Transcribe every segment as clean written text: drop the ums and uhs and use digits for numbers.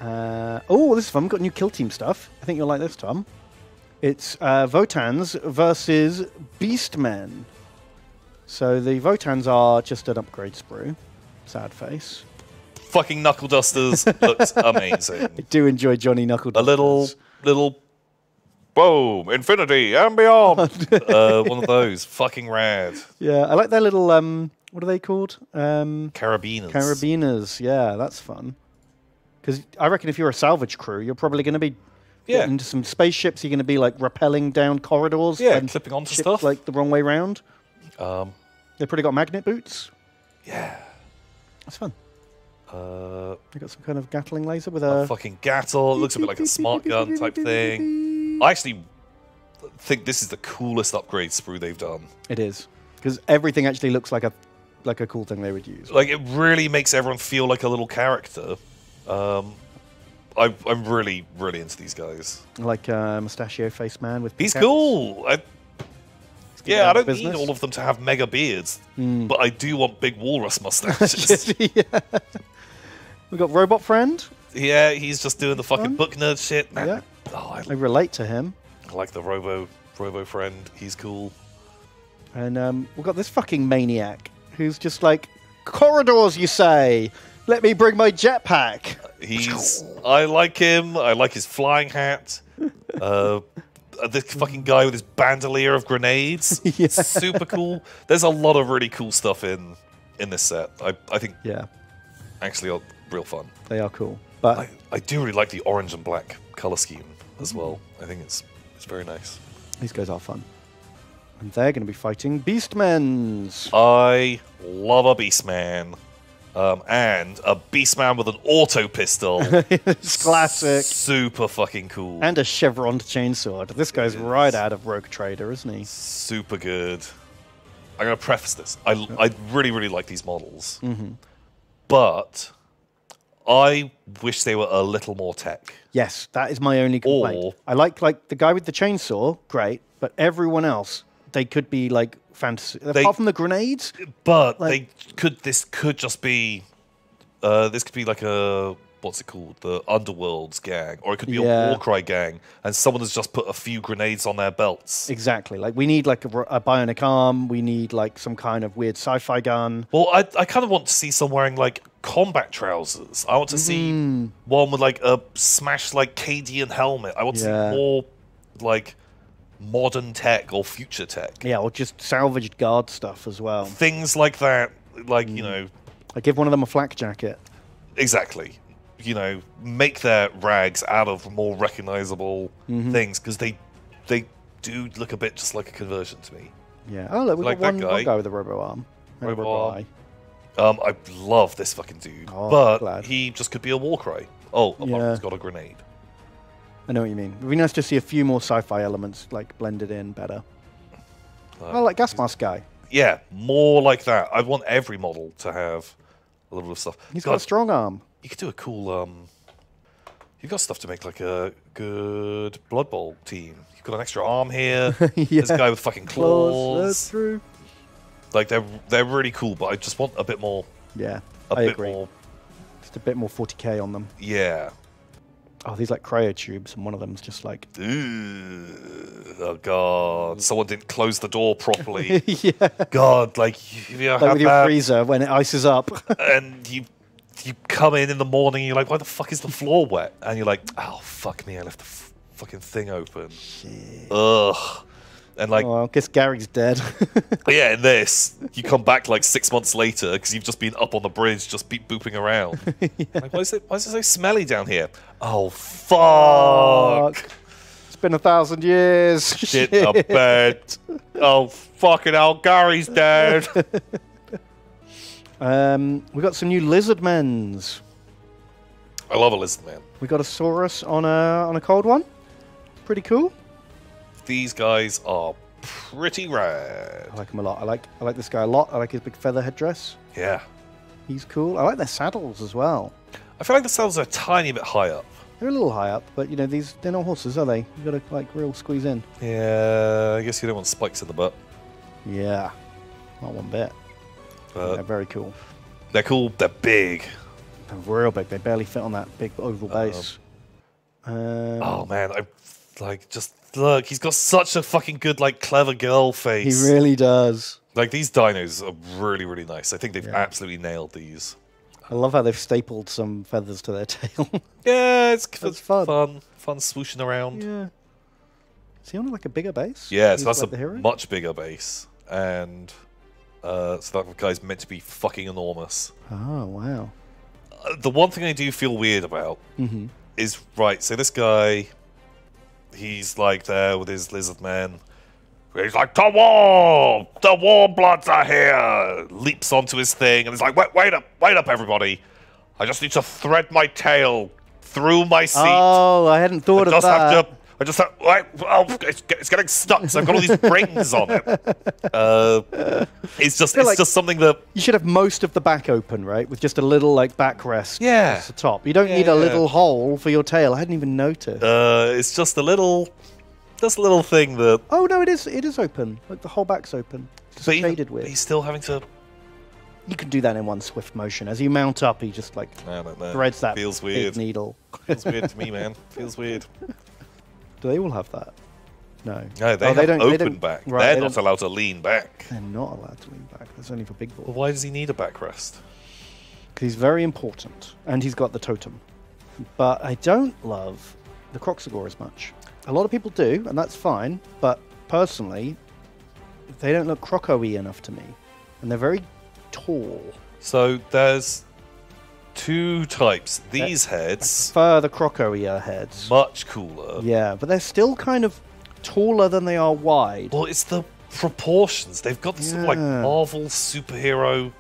Oh, this is fun. We've got new kill team stuff. I think you'll like this, Tom. It's Votanns versus Beastmen. So the Votanns are just an upgrade sprue. Sad face. Fucking Knuckle Dusters looks amazing. I do enjoy Johnny Knuckle Dusters. A little boom, infinity and beyond. One of those. Fucking rad. Yeah, I like their little, what are they called? Carabiners. Carabiners, yeah, that's fun. Because I reckon if you're a salvage crew, you're probably going to be getting into some spaceships. You're going to be like rappelling down corridors. Yeah, and clipping onto stuff. Like the wrong way round. They've probably got magnet boots. Yeah. That's fun. They got some kind of Gatling laser with a fucking Gattle. It looks a bit like a smart gun type thing. I actually think this is the coolest upgrade sprue they've done. It is. Because everything actually looks like a cool thing they would use. Like, it really makes everyone feel like a little character. I'm really, really into these guys. I like Mustachio Face Man with He's cool. I don't need all of them to have mega beards, but I do want big walrus mustaches. Yeah. We got Robot Friend. Yeah, he's just doing the fucking book nerd shit. Man. Yeah. Oh, I relate to him. I like the Robo Friend. He's cool. And we've got this fucking maniac who's just like, corridors, you say? Let me bring my jetpack. I like him. I like his flying hat. This fucking guy with his bandolier of grenades. Yeah. Super cool. There's a lot of really cool stuff in this set. I think. Yeah. Actually, real fun. They are cool. But I do really like the orange and black color scheme as well. I think it's very nice. These guys are fun. And they're going to be fighting Beastmen. I love a Beastman. And a Beastman with an auto pistol. It's classic. Super fucking cool. And a chevron chainsword. This guy's right out of Rogue Trader, isn't he? Super good. I'm going to preface this. I really, really like these models. But I wish they were a little more tech. Yes, that is my only complaint. I like the guy with the chainsaw, great, but everyone else, they could be like fantasy. Apart from the grenades, but this could just be this could be like a what's it called, the Underworld's gang, or it could be a Warcry gang, and someone has just put a few grenades on their belts. Exactly. Like we need like a bionic arm. We need like some kind of weird sci-fi gun. Well, I kind of want to see someone wearing like combat trousers. I want to see one with like a smashed like Cadian helmet. I want to see more like modern tech or future tech. Yeah, or just salvaged guard stuff as well. Things like that, like, you know... I give one of them a flak jacket. Exactly. You know, make their rags out of more recognizable things, because they do look a bit just like a conversion to me. Yeah. Oh, look, we've got one guy with a robo arm. I love this fucking dude, but he just could be a Warcry. Oh, he's got a grenade. I know what you mean. It would be nice to see a few more sci-fi elements like blended in better. I like Gas Mask guy. Yeah, more like that. I want every model to have a little bit of stuff. He's got a strong arm. You could do a cool... You've got stuff to make like a good Blood Bowl team. You've got an extra arm here. There's a guy with fucking claws. That's true. Like, they're really cool, but I just want a bit more... Yeah, I agree. Just a bit more 40k on them. Yeah. Oh, these like cryotubes, and one of them's just like... Oh, God. Someone didn't close the door properly. Yeah. God, like you like with your freezer when it ices up. And you come in the morning, and you're like, why the fuck is the floor wet? And you're like, oh, fuck me, I left the fucking thing open. Shit. Ugh. And like, I guess Gary's dead. Yeah, in this, you come back like 6 months later because you've just been up on the bridge, just booping around. Like, why is it so smelly down here? Oh, fuck. It's been 1,000 years. Shit the bed. Oh, fucking hell, Gary's dead. We got some new Lizardmen. I love a Lizardman. We got a Saurus on a cold one. Pretty cool. These guys are pretty rad. I like him a lot. I like this guy a lot. I like his big feather headdress. Yeah. He's cool. I like their saddles as well. I feel like the saddles are a tiny bit high up. They're a little high up, but you know, they're not horses, are they? You've got to like real squeeze in. Yeah, I guess you don't want spikes in the butt. Yeah. Not one bit. They're very cool. They're cool. They're big. They're real big. They barely fit on that big oval base. Oh man, I like just look. He's got such a fucking good like clever girl face. He really does. Like these dinos are really really nice. I think they've absolutely nailed these. I love how they've stapled some feathers to their tail. Yeah, it's fun. Fun swooshing around. Yeah. Is he on like a bigger base? Yeah, so that's like a much bigger base, and so that guy's meant to be fucking enormous. Oh wow. The one thing I do feel weird about is right. So this guy, he's like there with his Lizardmen. He's like, the warm bloods are here. Leaps onto his thing and he's like, wait up, everybody. I just need to thread my tail through my seat. Oh, I hadn't thought of that. It's getting stuck. So I've got all these rings on it. It's just something that you should have most of the back open, right, with just a little like backrest. Yeah, at the top. You don't need a little hole for your tail. I hadn't even noticed. It's just a little thing that. Oh no, it is open. Like the whole back's open. It's shaded with. He's still having to. You can do that in one swift motion. As you mount up, he just like threads that Feels weird. big needle. Feels weird to me, man. Feels weird. Do they all have that? No. No, they don't open back. Right, They're not allowed to lean back. They're not allowed to lean back. That's only for big balls. Well, why does he need a backrest? Because he's very important, and he's got the totem. But I don't love the Kroxigor as much. A lot of people do, and that's fine. But personally, they don't look croco-y enough to me, and they're very tall. So there's two types. These heads, I prefer the croco-y heads. much cooler. Yeah, but they're still kind of taller than they are wide. Well, it's the proportions. They've got this sort of like Marvel superhero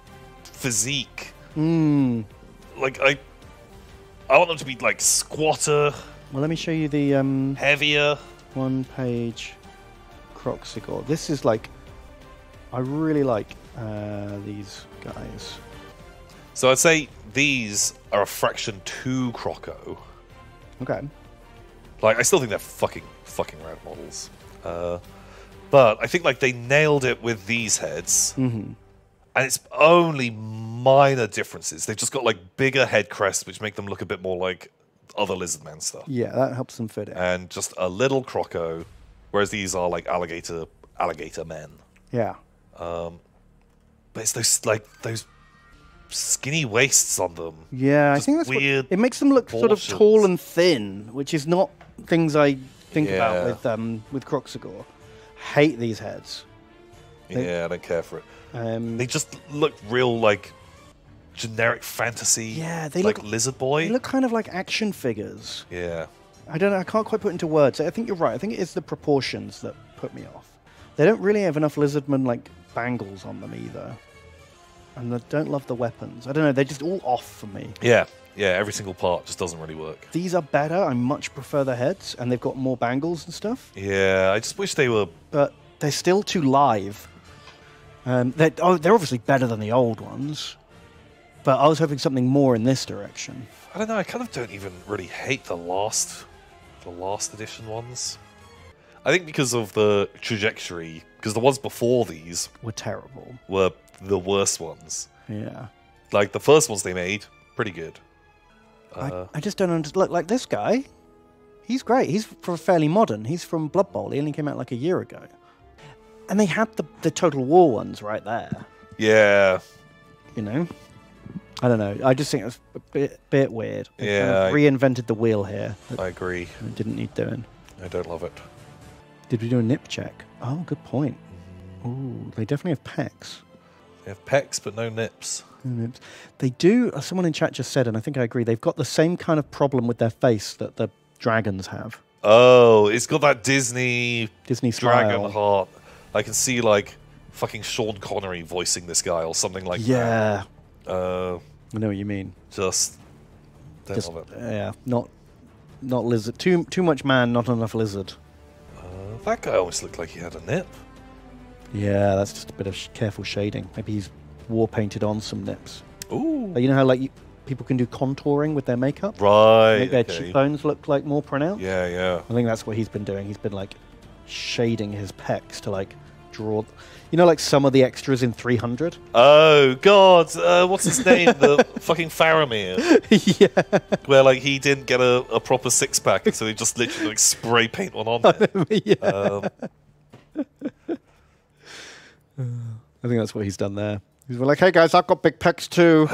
physique. Like I want them to be like squatter. Well, let me show you the heavier one-page Kroxigor. This is like, I really like these guys. So I'd say these are a fraction to Croco. Okay. Like I still think they're fucking rad models. But I think like they nailed it with these heads. And it's only minor differences. They've just got like bigger head crests, which make them look a bit more like other Lizardman stuff. Yeah, that helps them fit in. And just a little Croco, whereas these are like alligator men. Yeah. But it's those skinny waists on them. Yeah, just I think that's weird. It makes them look sort of tall and thin, which is not things I think about with Kroxigor. Hate these heads. I don't care for it. They just look real like generic fantasy. Yeah, they like look Lizard Boy. They look kind of like action figures. Yeah. I don't know. I can't quite put it into words. I think you're right. I think it is the proportions that put me off. They don't really have enough Lizardman like bangles on them either. And I don't love the weapons. I don't know, they're just all off for me. Yeah, every single part just doesn't really work. These are better. I much prefer the heads, and they've got more bangles and stuff. Yeah, I just wish they were... But they're still too live. They're obviously better than the old ones, but I was hoping something more in this direction. I don't know, I kind of don't even really hate the last edition ones. I think because of the trajectory, because the ones before these... were terrible. Were the worst ones. Yeah. Like, the first ones they made, pretty good. I just don't understand. Look, like this guy, he's great. He's fairly modern. He's from Blood Bowl. He only came out like a year ago. And they had the Total War ones right there. Yeah. You know? I don't know. I just think it's a bit weird. They kind of reinvented the wheel here. I agree. It didn't need doing. I don't love it. Did we do a nip check? Oh, good point. Ooh, they definitely have pecs. They have pecs, but no nips. Nips. They do, someone in chat just said, and I think I agree, they've got the same kind of problem with their face that the dragons have. Oh, it's got that Disney dragon smile. heart. I can see, like, fucking Sean Connery voicing this guy or something like that. Yeah. I know what you mean. Just love it. Yeah, not lizard. Too much man, not enough lizard. That guy almost looked like he had a nip. Yeah, that's just a bit of careful shading. Maybe he's war painted on some nips. Ooh. You know how like people can do contouring with their makeup? Right. Make their cheekbones look like more pronounced? Yeah. I think that's what he's been doing. He's been like shading his pecs to like draw. You know, like some of the extras in 300. Oh God, what's his name? The fucking Faramir. Yeah. Where like he didn't get a proper 6-pack, so he just literally like spray paint one on there. Yeah. I think that's what he's done there. He's like, hey guys, I've got big pecs too.